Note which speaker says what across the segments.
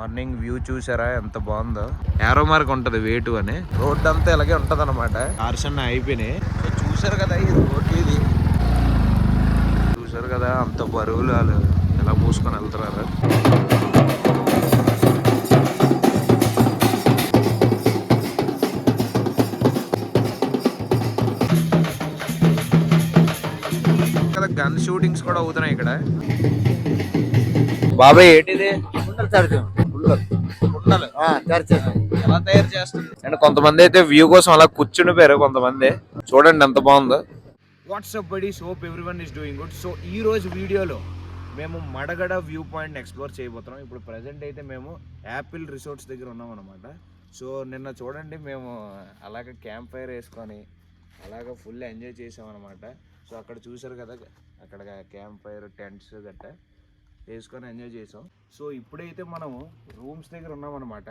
Speaker 1: Morning view చూసారా ఎంత బాగుందో. ఏరో మార్క్ ఉంటది వేటు అని. రోడ్ అంతా ఇలాగే ఉంటది అనమాట. కార్స్ అన్నీ అయిపోయినాయి. చూసారు కదా ఈ రోడ్, ఇది చూసారు కదా అంత బరువులు వాళ్ళు ఎలా మూసుకొని వెళ్తున్నారు. గన్ షూటింగ్స్ కూడా అవుతున్నాయి ఇక్కడ. బాబాయ్ ఏంటిది? ఎలా తయారు చేస్తుంది అండ్ కొంతమంది అయితే వ్యూ కోసం అలా కూర్చుండిపోయారు. కొంతమంది చూడండి ఎంత బాగుందో. WhatsApp buddies, hope everyone is doing good. So ఈ రోజు వీడియోలో మేము మడగడ వ్యూ పాయింట్ ఎక్స్ప్లోర్ చేయబోతున్నాం. ఇప్పుడు ప్రెసెంట్ అయితే మేము యాపిల్ రిసార్ట్స్ దగ్గర ఉన్నాం అనమాట. సో నిన్న చూడండి మేము అలాగ క్యాంప్ ఫైర్ వేసుకొని అలాగ ఫుల్ ఎంజాయ్ చేసాం అనమాట. సో అక్కడ చూసారు కదా, అక్కడ క్యాంప్ ఫైర్ టెంట్స్ గట్ట వేసుకొని ఎంజాయ్ చేసాం. సో ఇప్పుడైతే మనము రూమ్స్ దగ్గర ఉన్నాం అనమాట.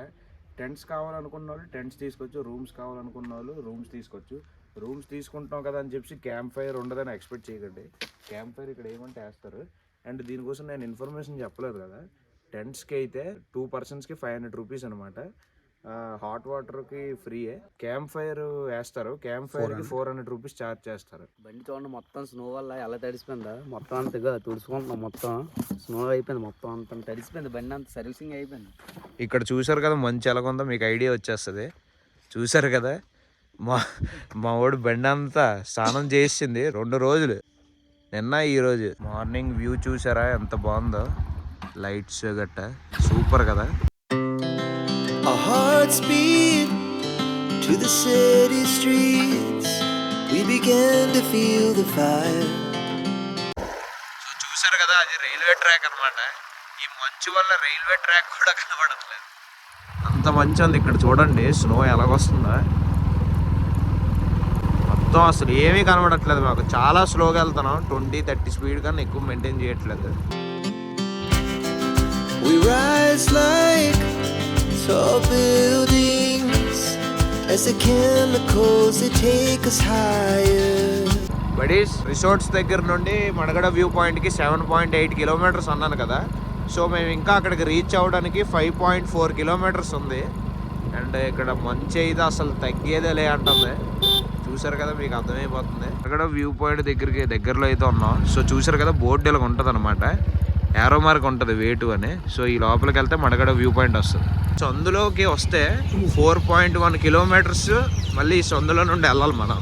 Speaker 1: టెంట్స్ కావాలనుకున్న వాళ్ళు టెంట్స్ తీసుకోవచ్చు, రూమ్స్ కావాలనుకున్న వాళ్ళు రూమ్స్ తీసుకోవచ్చు. రూమ్స్ తీసుకుంటాం కదా అని చెప్పి క్యాంప్ ఫైర్ ఉండదని ఎక్స్పెక్ట్ చేయకండి. క్యాంప్ ఫైర్ ఇక్కడ ఏమంటే వేస్తారు. అండ్ దీనికోసం నేను ఇన్ఫర్మేషన్ చెప్పలేదు కదా. టెంట్స్కి అయితే 2 personsకి 500 రూపీస్ అనమాట. హాట్ వాటర్కి ఫ్రీయే. క్యాంప్ ఫైర్ వేస్తారు, క్యాంప్ ఫైర్కి 400 రూపీస్ ఛార్జ్ చేస్తారు.
Speaker 2: బండి చూడండి మొత్తం స్నో వల్ల ఎలా తడిసిపోయిందా, మొత్తం అంతగా తుడుచుకుంటున్నాం. మొత్తం స్నో అయిపోయింది, మొత్తం అంత తడిసిపోయింది, బండి అంత సర్వీసింగ్ అయిపోయింది.
Speaker 1: ఇక్కడ చూసారు కదా మంచి ఎలాగుందో మీకు ఐడియా వచ్చేస్తుంది. చూసారు కదా మా వాడు బండి అంతా స్నానం చేసింది 2 రోజులు, నిన్న ఈరోజు. మార్నింగ్ వ్యూ చూసారా ఎంత బాగుందో, లైట్స్ గట్ట సూపర్ కదా.
Speaker 3: Our hearts beat to the city streets. We began to feel the fire.
Speaker 1: So చూసారు కదా అది రైల్వే ట్రాక్ అన్నమాట. ఈ మంచు వల్ల రైల్వే ట్రాక్ కూడా కనబడట్లేదు, అంత మంచి ఉంది. ఇక్కడ చూడండి స్నో ఎలాగొస్తుందా, మొత్తం అసలు ఏమీ కనబడట్లేదు మాకు. చాలా స్లోగా వెళ్తున్నాం, 20-30 స్పీడ్ కన్నా ఎక్కువ మెయింటైన్ చేయట్లేదు.
Speaker 3: We rise like tall buildings as the chemicals they take us higher.
Speaker 1: Buddies resorts దగ్గర నుండి మడగడ వ్యూ పాయింట్కి 7.8 కిలోమీటర్స్ అన్నాను కదా. సో మేము ఇంకా అక్కడికి రీచ్ అవ్వడానికి 5.4 కిలోమీటర్స్ ఉంది. అండ్ ఇక్కడ మంచి అయితే అసలు తగ్గేదే అంటుంది. చూసారు కదా మీకు అర్థమైపోతుంది. అక్కడ వ్యూ పాయింట్ దగ్గరలో అయితే ఉన్నాం. సో చూసారు కదా బోర్డు ఇలా ఉంటుంది అనమాట, ఏరో మార్క్ ఉంటుంది వేటు అని. సో ఈ లోపలికి వెళ్తే మడగడ వ్యూ పాయింట్ వస్తుంది. సో అందులోకి వస్తే 4.1 కిలోమీటర్స్ మళ్ళీ ఈ సందులో నుండి వెళ్ళాలి మనం.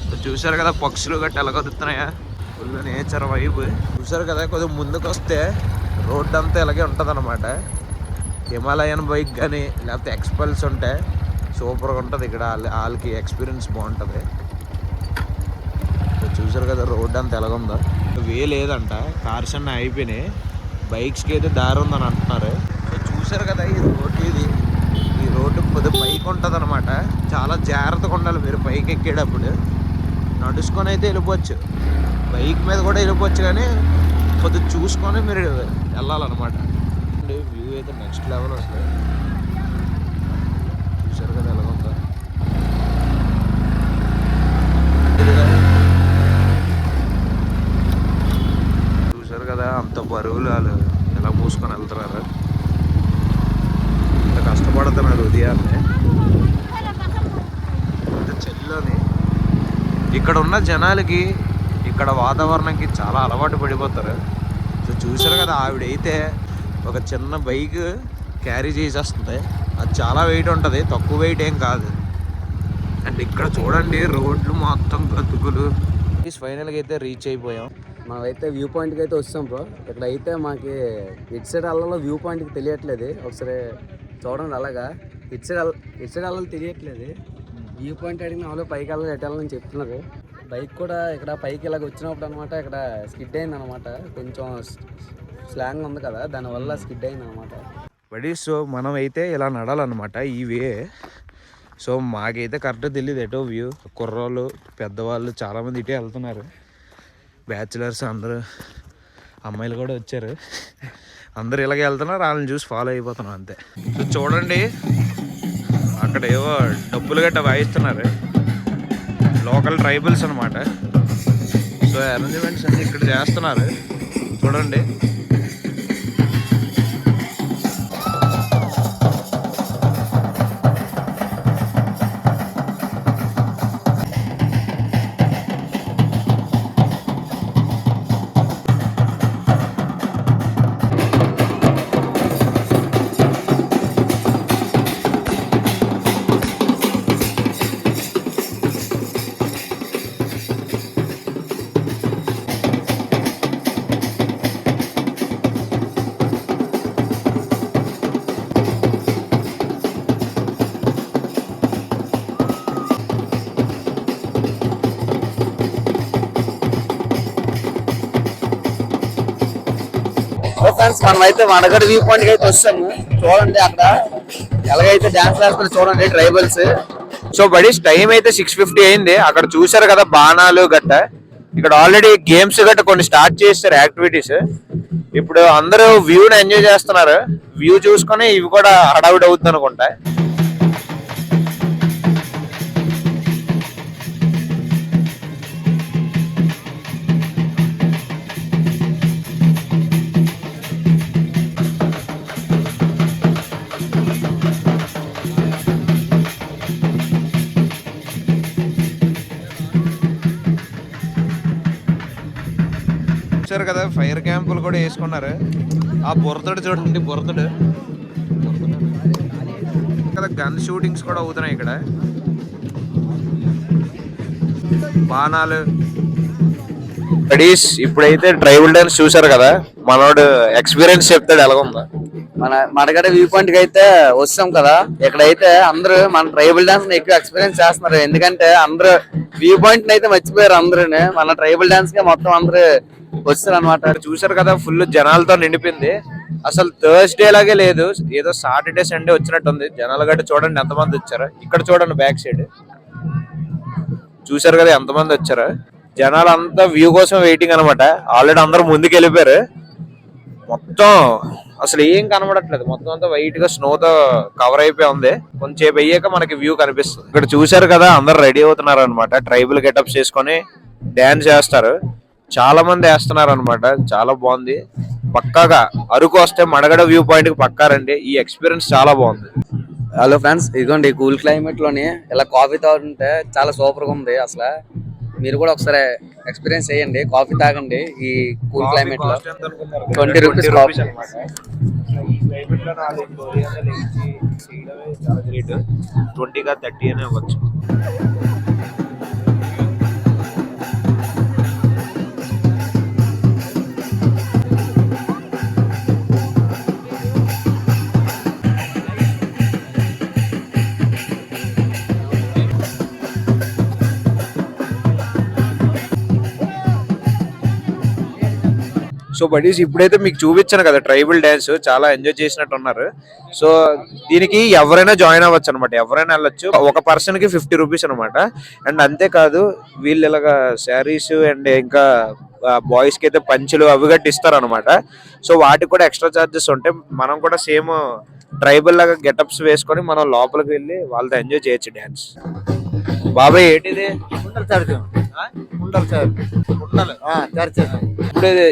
Speaker 1: సో చూసారు కదా పక్షులు గట్టి ఎలా కదుతున్నాయా, ఫుల్ నేచర్ వైబ్. చూసారు కదా కొద్దిగా ముందుకు వస్తే రోడ్ అంతా ఇలాగే ఉంటుంది అనమాట. హిమాలయన్ బైక్ కానీ లేకపోతే ఎక్స్పల్స్ ఉంటే సూపర్గా ఉంటుంది. ఇక్కడ వాళ్ళకి ఎక్స్పీరియన్స్ బాగుంటుంది. చూసారు కదా రోడ్ అంతా ఎలాగుందో. వే లేదంట, కార్స్ అన్నీ అయిపోయినాయి, బైక్స్కి అయితే దారి ఉందని అంటున్నారు. సో చూసారు కదా ఈ రోడ్డు కొద్దిగా పైకి ఉంటుంది అనమాట. చాలా జాగ్రత్తగా ఉండాలి మీరు పైకి ఎక్కేటప్పుడు. నడుచుకొని అయితే వెళ్ళిపోవచ్చు, బైక్ మీద కూడా వెళ్ళిపోవచ్చు, కానీ కొద్దిగా చూసుకొని మీరు వెళ్ళాలన్నమాట. వ్యూ అయితే నెక్స్ట్ లెవెల్ వస్తుంది. చూసారు కదా ఎలాగుందో. చూసారు కదా అంత బరువులు వాళ్ళు ఎలా మూసుకొని వెళ్తున్నారు, అంత కష్టపడుతున్నారు ఉదయాన్నే. అంత చెల్లని ఇక్కడ ఉన్న జనాలకి ఇక్కడ వాతావరణంకి చాలా అలవాటు పడిపోతారు. సో చూసారు కదా ఆవిడైతే ఒక చిన్న బైక్ క్యారీ చేసేస్తుంది. అది చాలా వెయిట్ ఉంటుంది, తక్కువ వెయిట్ ఏం కాదు. అండ్ ఇక్కడ చూడండి రోడ్లు మొత్తం గతుకులు. ఫైనల్గా అయితే రీచ్ అయిపోయాం.
Speaker 2: మనమైతే వ్యూ పాయింట్కి అయితే వస్తాం బ్రో. ఇక్కడ అయితే మాకు ఇటు సైడ్ వెళ్ళాలో వ్యూ పాయింట్కి తెలియట్లేదు. ఒకసారి చూడండి అలాగా ఇటు సైడ్ వెళ్ళాలో తెలియట్లేదు. వ్యూ పాయింట్ అడిగిన వాళ్ళు పైకి వెళ్ళాలి ఎటు వెళ్ళాలని చెప్తున్నారు. బైక్ కూడా ఇక్కడ పైకి ఇలాగ వచ్చినప్పుడు అనమాట ఇక్కడ స్కిడ్ అయింది అనమాట. కొంచెం స్లాంగ్ ఉంది కదా, దానివల్ల స్కిడ్ అయింది అనమాట.
Speaker 1: బడీ సో మనం అయితే ఇలా నడాలన్నమాట ఈ వే. సో మాకైతే కరెక్ట్ తెలియదు ఎటో వ్యూ. కుర్రోళ్ళు పెద్దవాళ్ళు చాలామంది ఇటే వెళ్తున్నారు, బ్యాచులర్స్ అందరూ, అమ్మాయిలు కూడా వచ్చారు. అందరు ఇలాగే వెళ్తున్నారు, వాళ్ళని చూసి ఫాలో అయిపోతున్నాం అంతే. సో చూడండి అక్కడ ఏవో డబ్బులు గట్ట వాయిస్తున్నారు, లోకల్ ట్రైబల్స్ అనమాట. సో అరేంజ్మెంట్స్ అన్ని ఇక్కడ చేస్తున్నారు చూడండి.
Speaker 2: మనం అయితే మడగడ వ్యూ పాయింట్ కి అయితే వస్తాము. చూడండి అక్కడ ఎలాగైతే డాన్స్ వేస్తారు చూడండి ట్రైబల్స్.
Speaker 1: సో బడీస్ టైం అయితే 6:50 అయింది. అక్కడ చూసారు కదా బాణాలు గట్ట. ఇక్కడ ఆల్రెడీ గేమ్స్ గట్ట కొన్ని స్టార్ట్ చేస్తారు యాక్టివిటీస్. ఇప్పుడు అందరూ వ్యూని ఎంజాయ్ చేస్తున్నారు. వ్యూ చూసుకొని ఇవి కూడా హడావిడి అవుతుంది అనుకుంటా. చూసారు కదా ఫైర్ క్యాంపులు కూడా వేసుకున్నారు. ఆ బురదడు చూడండి, బురదడు కదా. గన్ షూటింగ్స్ కూడా అవుతున్నాయి ఇక్కడ. బాణాలు. ఇప్పుడైతే ట్రైబల్ డాన్స్ చూసారు కదా, మనోడు ఎక్స్పీరియన్స్ చెప్తాడు ఎలాగుందా.
Speaker 2: మన మడగడ వ్యూ పాయింట్ కి అయితే వస్తాం కదా. ఇక్కడైతే అందరూ మన ట్రైబల్ డాన్స్ ఎక్కువ ఎక్స్పీరియన్స్ చేస్తున్నారు. ఎందుకంటే అందరూ వ్యూ పాయింట్ అయితే మర్చిపోయారు. అందరూ మన ట్రైబల్ డాన్స్ కి మొత్తం అందరూ వస్తారు అనమాట.
Speaker 1: చూసారు కదా ఫుల్ జనాలతో నిండిపోయింది. అసలు థర్స్డే లాగే లేదు, ఏదో సాటర్డే సండే వచ్చినట్టు ఉంది. జనాలు గట్టి చూడండి ఎంతమంది వచ్చారు. ఇక్కడ చూడండి బ్యాక్ సైడ్ చూసారు కదా ఎంతమంది వచ్చారు. జనాలు అంతా వ్యూ కోసం వెయిటింగ్ అనమాట. ఆల్రెడీ అందరూ ముందుకు వెళ్ళిపోయారు. మొత్తం అసలు ఏం కనబడట్లేదు. మొత్తం అంతా వైట్ గా స్నోతో కవర్ అయిపోయి ఉంది. కొంచెంసేపు అయ్యాక మనకి వ్యూ కనిపిస్తుంది. ఇక్కడ చూసారు కదా అందరు రెడీ అవుతున్నారు అనమాట. ట్రైబల్ గెటప్స్ చేసుకొని డాన్స్ చేస్తారు. చాలా మంది వేస్తున్నారు అనమాట. చాలా బాగుంది. పక్కాగా అరకు వస్తే మడగడ వ్యూ పాయింట్ కి పక్కా రండి. ఈ ఎక్స్పీరియన్స్ చాలా బాగుంది.
Speaker 2: హలో ఫ్రెండ్స్, ఇదిగోండి కూల్ క్లైమేట్ లోని ఇలా కాఫీ తాగుతుంటే చాలా సూపర్ గా ఉంది. అసలు మీరు కూడా ఒకసారి ఎక్స్పీరియన్స్ చేయండి, కాఫీ తాగండి. ఈ కూల్ క్లైమేట్ లో 20 రూపీస్ కాఫీ.
Speaker 1: 20 30 అనే అవ్వచ్చు. సో బడీస్ ఇప్పుడైతే మీకు చూపించాను కదా ట్రైబల్ డాన్స్, చాలా ఎంజాయ్ చేసినట్టు ఉన్నారు. సో దీనికి ఎవరైనా జాయిన్ అవ్వచ్చు అనమాట. ఎవరైనా వెళ్ళొచ్చు. ఒక పర్సన్ కి 50 రూపీస్ అనమాట. అండ్ అంతేకాదు వీళ్ళు ఇలాగా శారీస్ అండ్ ఇంకా బాయ్స్ కి అయితే పంచులు అవి గట్టి ఇస్తారు అనమాట. సో వాటికి కూడా ఎక్స్ట్రా చార్జెస్ ఉంటాయి. మనం కూడా సేమ్ ట్రైబల్ లాగా గెటప్స్ వేసుకొని మనం లోపలికి వెళ్ళి వాళ్ళతో ఎంజాయ్ చేయొచ్చు డాన్స్. బాబాయ్ ఏంటిది?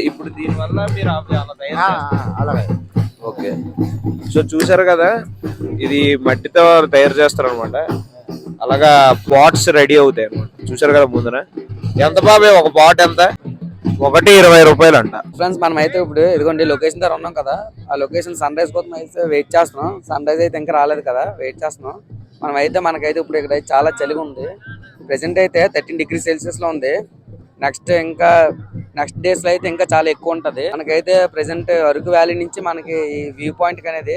Speaker 1: ఇప్పుడు దీని వల్ల మీరు ఓకే. సో చూసారు కదా ఇది మట్టితో తయారు చేస్తారు అనమాట. అలాగా పాట్స్ రెడీ అవుతాయి అనమాట. చూసారు కదా ముందున. ఎంత బాబాయ్ ఒక పాట్ ఎంత? 120 రూపాయలు అంట.
Speaker 2: ఫ్రెండ్స్ మనం అయితే ఇప్పుడు ఇదిగోండి లొకేషన్ దగ్గర ఉన్నాం కదా. ఆ లొకేషన్ సన్ రైజ్ కోసం అయితే వెయిట్ చేస్తున్నాం. సన్ రైజ్ అయితే ఇంకా రాలేదు కదా, వెయిట్ చేస్తున్నాం. మనకైతే ఇప్పుడు ఇక్కడ చాలా చలిగా ఉంది. ప్రెసెంట్ అయితే 13 డిగ్రీ సెల్సియస్ లో ఉంది. నెక్స్ట్ డేస్ లో అయితే ఇంకా చాలా ఎక్కువ ఉంటది. మనకైతే ప్రెసెంట్ అరకు వ్యాలీ నుంచి మనకి ఈ వ్యూ పాయింట్ అనేది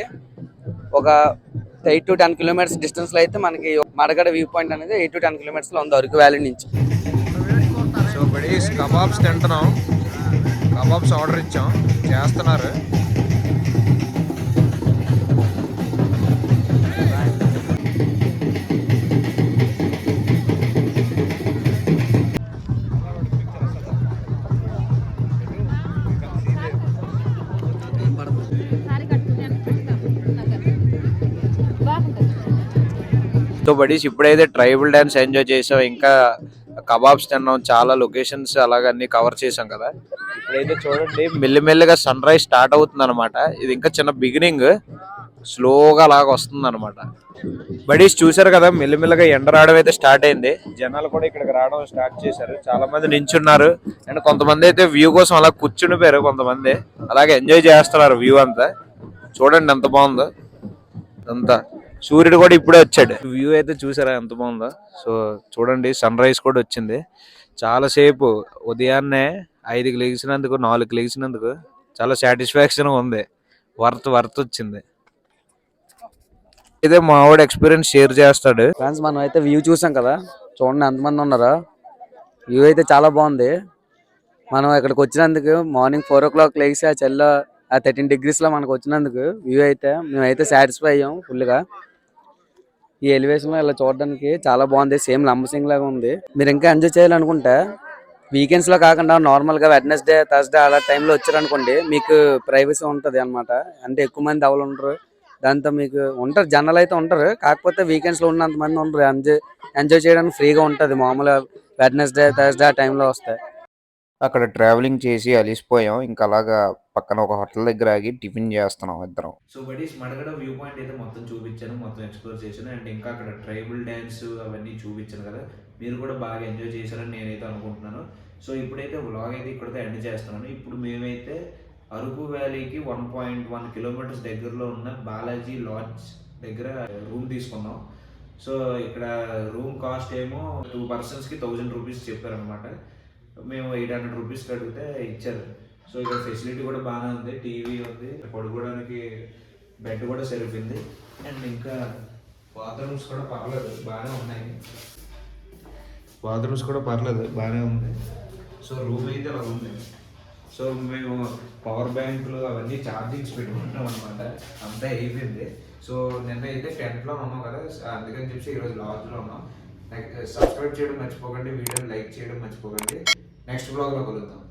Speaker 2: ఒక 8 to 10 కిలోమీటర్స్ డిస్టెన్స్ లో అయితే మనకి మడగడ వ్యూ పాయింట్ అనేది 8 to 10 కిలోమీటర్స్ లో ఉంది అరకు వ్యాలీ నుంచి.
Speaker 1: సో బడీస్ కబాబ్స్ తింటున్నాం. కబాబ్స్ ఆర్డర్ ఇచ్చాం, చేస్తున్నారు. సో బడీస్ ఇప్పుడైతే ట్రైబల్ డాన్స్ ఎంజాయ్ చేసాం, ఇంకా కబాబ్స్ తిన్నాం, చాలా లొకేషన్స్ అలాగన్నీ కవర్ చేసాం కదా. ఇప్పుడైతే చూడండి మెల్లిమెల్లిగా సన్ రైజ్ స్టార్ట్ అవుతుంది అనమాట. ఇది ఇంకా చిన్న బిగినింగ్, స్లోగా అలాగా వస్తుంది అనమాట. బడీస్ చూసారు కదా మెల్లిమెల్లిగా ఎండ రావడం అయితే స్టార్ట్ అయింది. జనాలు కూడా ఇక్కడికి రావడం స్టార్ట్ చేశారు. చాలా మంది నించున్నారు అండ్ కొంతమంది అయితే వ్యూ కోసం అలా కూర్చునిపోయారు. కొంతమంది అలాగే ఎంజాయ్ చేస్తున్నారు వ్యూ అంతా. చూడండి ఎంత బాగుందో అంతా. సూర్యుడు కూడా ఇప్పుడే వచ్చాడు. వ్యూ అయితే చూసారా ఎంత బాగుందో. సో చూడండి సన్ రైజ్ కూడా వచ్చింది. చాలాసేపు ఉదయాన్నే 5కి లేచినందుకు 4కి లేచినందుకు చాలా సాటిస్ఫాక్షన్ ఉంది. వర్త్ వచ్చింది. ఇదే మా వాడు ఎక్స్పీరియన్స్ షేర్ చేస్తాడు.
Speaker 2: ఫ్రెండ్స్ మనం అయితే వ్యూ చూసాం కదా, చూడండి ఎంతమంది ఉన్నారో. వ్యూ అయితే చాలా బాగుంది. మనం ఇక్కడికి వచ్చినందుకు మార్నింగ్ 4 o'clock లేచి ఆ చల్ల ఆ 13 degrees లో మనకు వచ్చినందుకు వ్యూ అయితే మేమైతే సాటిస్ఫై అయ్యాం ఫుల్గా. ఈ ఎలివేషన్ లో ఇలా చూడడానికి చాలా బాగుంది, సేమ్ లంబసింగ్ లాగా ఉంది. మీరు ఇంకా ఎంజాయ్ చేయాలనుకుంటే వీకెండ్స్ లో కాకుండా నార్మల్ గా వెడ్నెస్డే థర్స్డే అలా టైంలో వచ్చారనుకోండి, మీకు ప్రైవసీ ఉంటది అన్నమాట. అంటే ఎక్కువ మంది ఎవరు ఉండరు, దాంతో మీకు ఉంటారు, జనాలు అయితే ఉంటారు, కాకపోతే వీకెండ్స్ లో ఉన్నంత మంది ఉండరు. ఎంజాయ్ చేయడానికి ఫ్రీగా ఉంటది మామూలుగా వెడ్నెస్డే థర్స్డే ఆ టైంలో వస్తే.
Speaker 1: అక్కడ ట్రావెలింగ్ చేసి అలిసిపోయాం, ఇంకా అలాగా పక్కన ఒక హోటల్ దగ్గర ఆగి టిఫిన్ చేస్తున్నాం ఇద్దరం. So buddies Madagada view point అయితే మొత్తం చూపించాను, మొత్తం ఎక్స్ప్లోర్ చేశాను. అండ్ ఇంకా అక్కడ ట్రైబల్ డ్యాన్స్ అవన్నీ చూపించాను కదా, మీరు కూడా బాగా ఎంజాయ్ చేశారని నేనైతే అనుకుంటున్నాను. సో ఇప్పుడైతే వ్లాగ్ అయితే ఇక్కడితో ఎండ్ చేస్తున్నాను. ఇప్పుడు మేమైతే అరకు వ్యాలీకి 1.1 కిలోమీటర్స్ దగ్గరలో ఉన్న బాలాజీ లాడ్జ్ దగ్గర రూమ్ తీసుకున్నాం. సో ఇక్కడ రూమ్ కాస్ట్ ఏమో 2 personsకి 1000 రూపీస్ చెప్పారనమాట. మేము 800 రూపీస్కి అడిగితే ఇచ్చారు. సో ఇక్కడ ఫెసిలిటీ కూడా బాగానే ఉంది, టీవీ ఉంది, పడుకోవడానికి బెడ్ కూడా సరిపోయింది. అండ్ ఇంకా బాత్రూమ్స్ కూడా పర్లేదు బాగానే ఉన్నాయి, ఉంది. సో రూమ్ అయితే అలా ఉంది. సో మేము పవర్ బ్యాంకులు అవన్నీ ఛార్జింగ్స్ పెట్టుకుంటాం అనమాట, అంతా అయిపోయింది. సో నిన్న అయితే టెంట్లో ఉన్నాం కదా, అందుకని చెప్పి ఈరోజు లాడ్జ్లో ఉన్నాం. సబ్స్క్రైబ్ చేయడం మర్చిపోకండి, వీడియోని లైక్ చేయడం మర్చిపోకండి. నెక్స్ట్ బ్లాగ్లో కలుద్దాం.